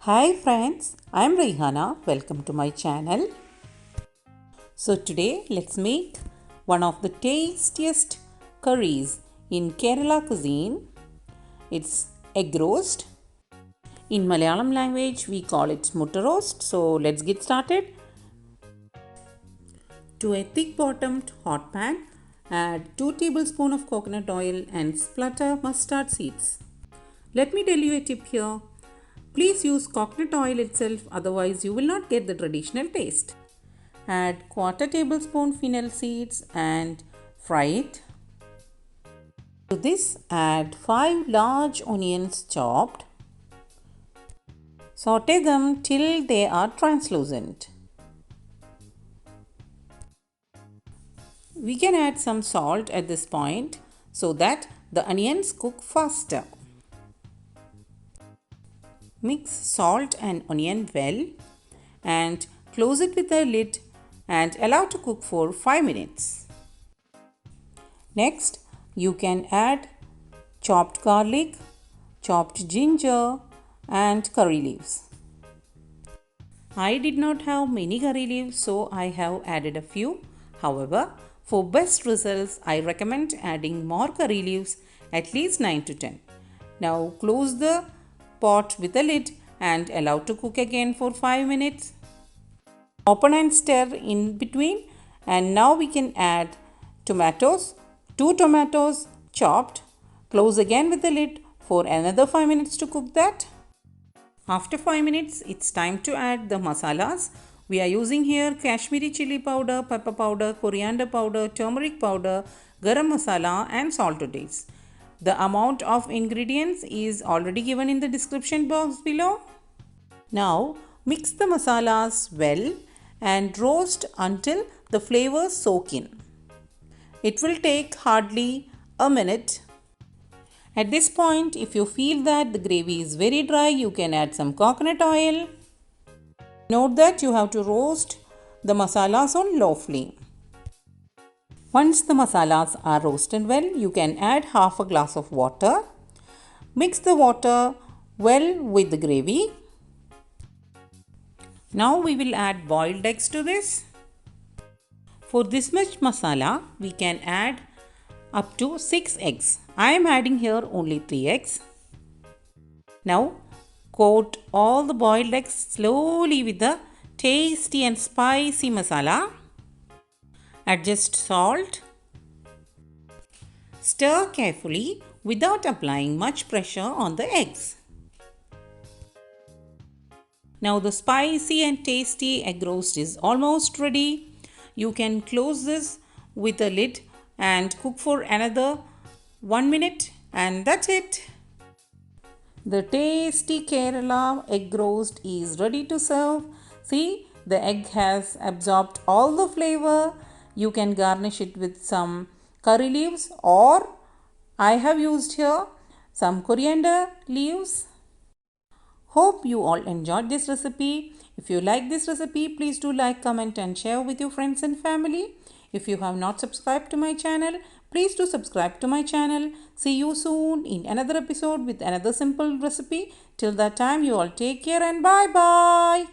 Hi friends, I am Rehana. Welcome to my channel. So today let's make one of the tastiest curries in Kerala cuisine. It's egg roast. In Malayalam language we call it mutta roast. So let's get started. To a thick bottomed hot pan, add 2 tablespoons of coconut oil and splatter mustard seeds. Let me tell you a tip here. Please use coconut oil itself, otherwise you will not get the traditional taste. Add quarter tablespoon fennel seeds and fry it. To this add 5 large onions chopped. Saute them till they are translucent. We can add some salt at this point so that the onions cook faster. Mix salt and onion well and close it with a lid and allow to cook for 5 minutes. Next, you can add chopped garlic, chopped ginger and curry leaves. I did not have many curry leaves, so I have added a few. However, for best results, I recommend adding more curry leaves, at least 9 to 10. Now close the pot with a lid and allow to cook again for 5 minutes. Open and stir in between, and now we can add tomatoes, 2 tomatoes chopped. Close again with the lid for another 5 minutes to cook that. After 5 minutes, it's time to add the masalas. We are using here Kashmiri chilli powder, pepper powder, coriander powder, turmeric powder, garam masala and salt to taste. The amount of ingredients is already given in the description box below. Now mix the masalas well and roast until the flavors soak in. It will take hardly a minute. At this point, if you feel that the gravy is very dry, you can add some coconut oil. Note that you have to roast the masalas on low flame. Once the masalas are roasted well, you can add half a glass of water. Mix the water well with the gravy. Now we will add boiled eggs to this. For this much masala, we can add up to 6 eggs. I am adding here only 3 eggs. Now coat all the boiled eggs slowly with the tasty and spicy masala. Adjust salt. Stir carefully without applying much pressure on the eggs. Now the spicy and tasty egg roast is almost ready. You can close this with a lid and cook for another 1 minute, and that's it. The tasty Kerala egg roast is ready to serve. See, the egg has absorbed all the flavor. You can garnish it with some curry leaves, or I have used here some coriander leaves. Hope you all enjoyed this recipe. If you like this recipe, please do like, comment and share with your friends and family. If you have not subscribed to my channel, please do subscribe to my channel. See you soon in another episode with another simple recipe. Till that time, you all take care and bye bye.